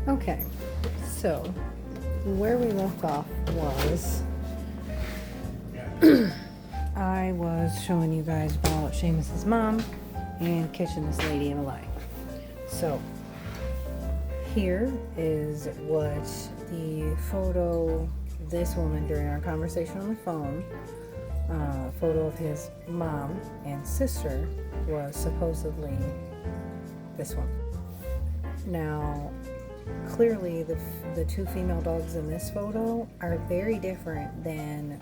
Okay, so where we left off was I was showing you guys about Shaymus's mom and catching this lady in a lie. So here is what the photo, this woman during our conversation on the phone, photo of his mom and sister was supposedly this one. Now, clearly the two female dogs in this photo are very different than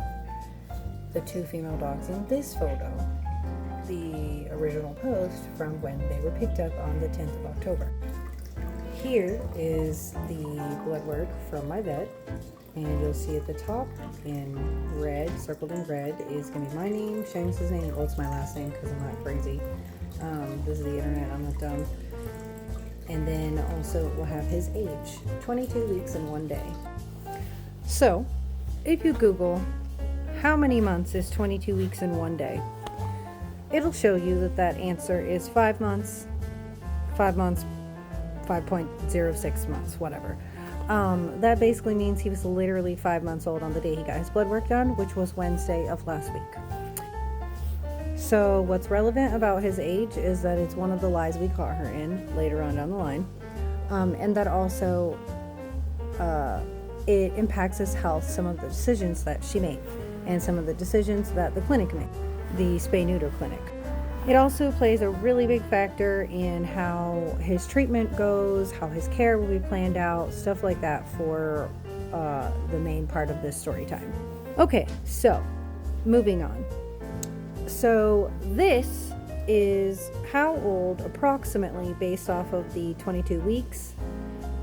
the two female dogs in this photo, the original post from when they were picked up on the 10th of October. Here is the blood work from my vet, and you'll see at the top in red, circled in red, is going to be my name, Shaymus' name. Well, it's my last name because I'm not crazy. This is the internet, I'm not dumb. And then also we'll have his age, 22 weeks and 1 day. So, if you Google how many months is 22 weeks and 1 day, it'll show you that answer is 5 months, 5.06 months, whatever. That basically means he was literally 5 months old on the day he got his blood work done, which was Wednesday of last week. So what's relevant about his age is that it's one of the lies we caught her in later on down the line. And that also it impacts his health, some of the decisions that she made and some of the decisions that the clinic made, the spay-neuter clinic. It also plays a really big factor in how his treatment goes, how his care will be planned out, stuff like that for the main part of this story time. Okay, so moving on. So this is how old, approximately based off of the 22 weeks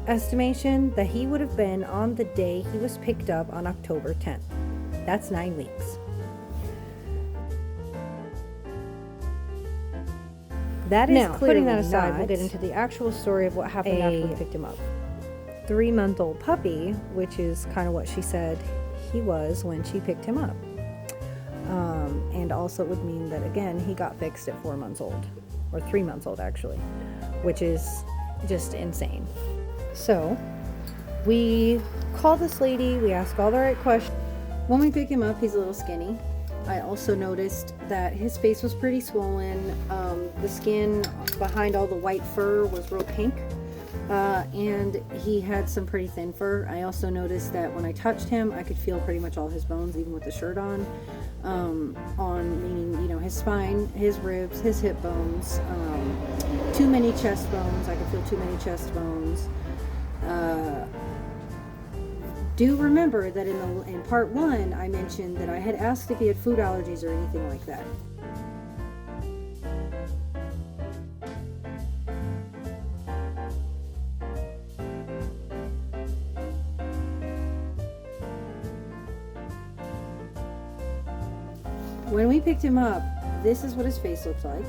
estimation, that he would have been on the day he was picked up on October 10th. That's 9 weeks. That is now, putting that aside, we'll get into the actual story of what happened after we picked him up. 3-month-old puppy, which is kind of what she said he was when she picked him up. And also it would mean that, again, he got fixed at 4 months old, or 3 months old actually, which is just insane. So we call this lady, we ask all the right questions. When we pick him up, he's a little skinny. I also noticed that his face was pretty swollen. The skin behind all the white fur was real pink. And he had some pretty thin fur. I also noticed that when I touched him, I could feel pretty much all his bones, even with the shirt on. Meaning, you know, his spine, his ribs, his hip bones, too many chest bones. I could feel too many chest bones. Do remember that in part 1, I mentioned that I had asked if he had food allergies or anything like that. When we picked him up, this is what his face looks like.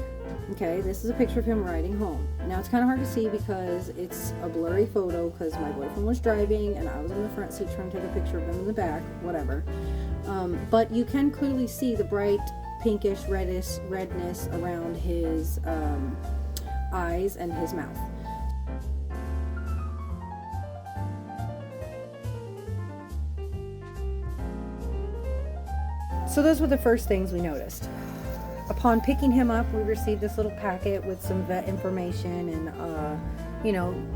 Okay, this is a picture of him riding home. Now it's kind of hard to see because it's a blurry photo because my boyfriend was driving and I was in the front seat trying to take a picture of him in the back, whatever. But you can clearly see the bright pinkish redness around his eyes and his mouth. So those were the first things we noticed. Upon picking him up, we received this little packet with some vet information and,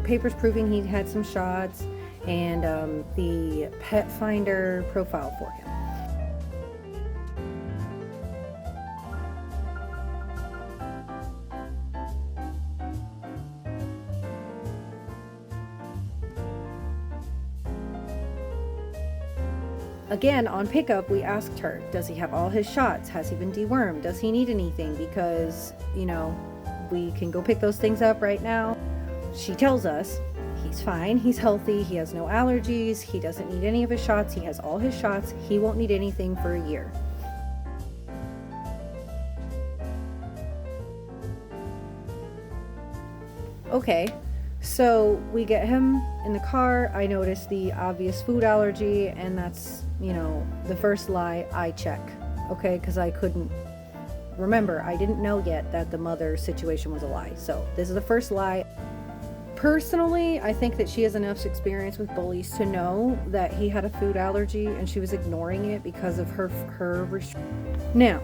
papers proving he had some shots and the pet finder profile for him. Again, on pickup, we asked her, does he have all his shots? Has he been dewormed? Does he need anything? Because, we can go pick those things up right now. She tells us he's fine, he's healthy, he has no allergies, he doesn't need any of his shots, he has all his shots, he won't need anything for a year. Okay, so we get him in the car. I noticed the obvious food allergy, and that's, the first lie I check, okay, because I couldn't remember. I didn't know yet that the mother situation was a lie. So this is the first lie. Personally, I think that she has enough experience with bullies to know that he had a food allergy and she was ignoring it because of her Now,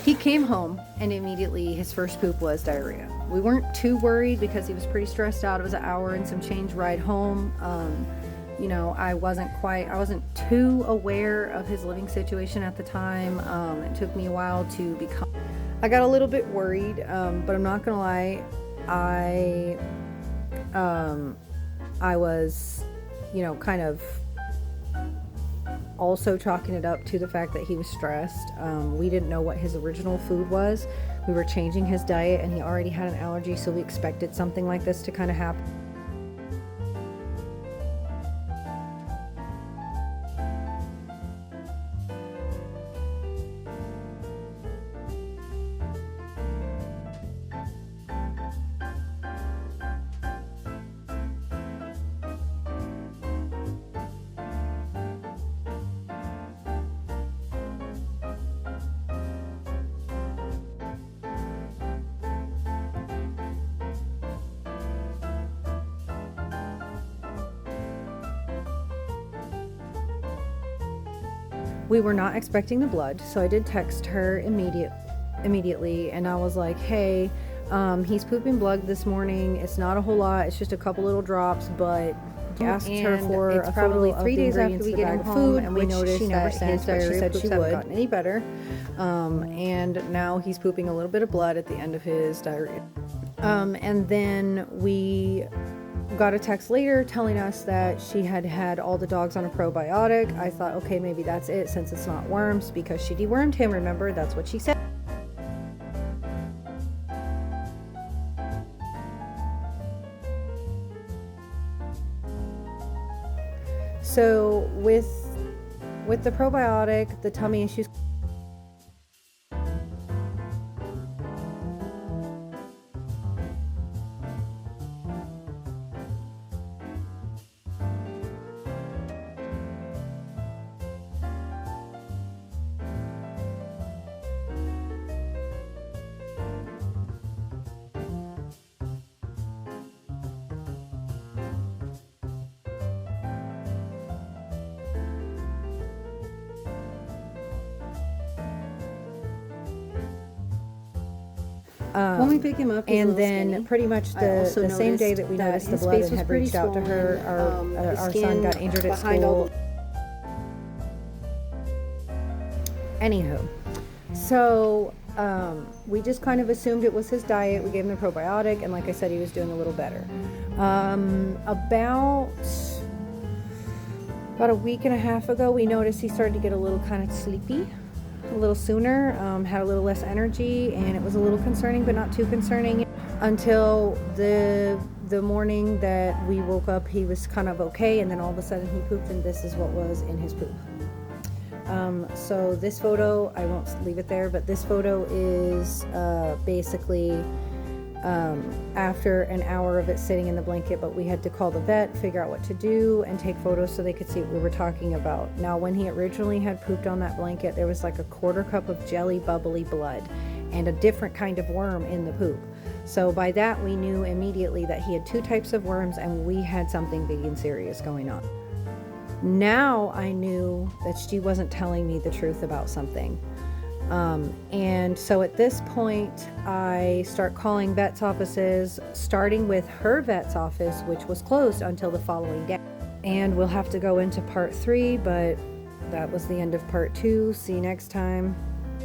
he came home and immediately his first poop was diarrhea. We weren't too worried because he was pretty stressed out. It was an hour and some change ride home. You know, I wasn't too aware of his living situation at the time. It took me a while to become, I got a little bit worried, but I'm not gonna lie, I was, you know, kind of also chalking it up to the fact that he was stressed. We didn't know what his original food was. We were changing his diet and he already had an allergy, so we expected something like this to kind of happen. We were not expecting the blood, so I did text her immediately, and I was like, hey, he's pooping blood this morning. It's not a whole lot. It's just a couple little drops, but asked her for a probably 3 days after we get him home, and we noticed that his diarrhea said she hadn't gotten any better. And now he's pooping a little bit of blood at the end of his diarrhea. And then we got a text later telling us that she had had all the dogs on a probiotic. I thought, okay, maybe that's it since it's not worms, because she dewormed him, remember? That's what she said. So with the probiotic, the tummy issues, when we pick him up, and then skinny. Pretty much the same day that we noticed the blood and had reached out to her, our son got injured at school. Anywho, so we just kind of assumed it was his diet. We gave him the probiotic, and like I said, he was doing a little better. About a week and a half ago, we noticed he started to get a little kind of sleepy. A little sooner, had a little less energy, and it was a little concerning, but not too concerning, until the morning that we woke up. He was kind of okay, and then all of a sudden he pooped, and this is what was in his poop. So this photo, I won't leave it there, but this photo is basically after an hour of it sitting in the blanket, but we had to call the vet, figure out what to do, and take photos so they could see what we were talking about. Now, when he originally had pooped on that blanket, there was like a 1/4 cup of jelly bubbly blood and a different kind of worm in the poop. So by that, we knew immediately that he had 2 types of worms, and we had something big and serious going on. Now I knew that she wasn't telling me the truth about something. And so at this point, I start calling vets' offices, starting with her vet's office, which was closed until the following day. And we'll have to go into part 3, but that was the end of part 2. See you next time.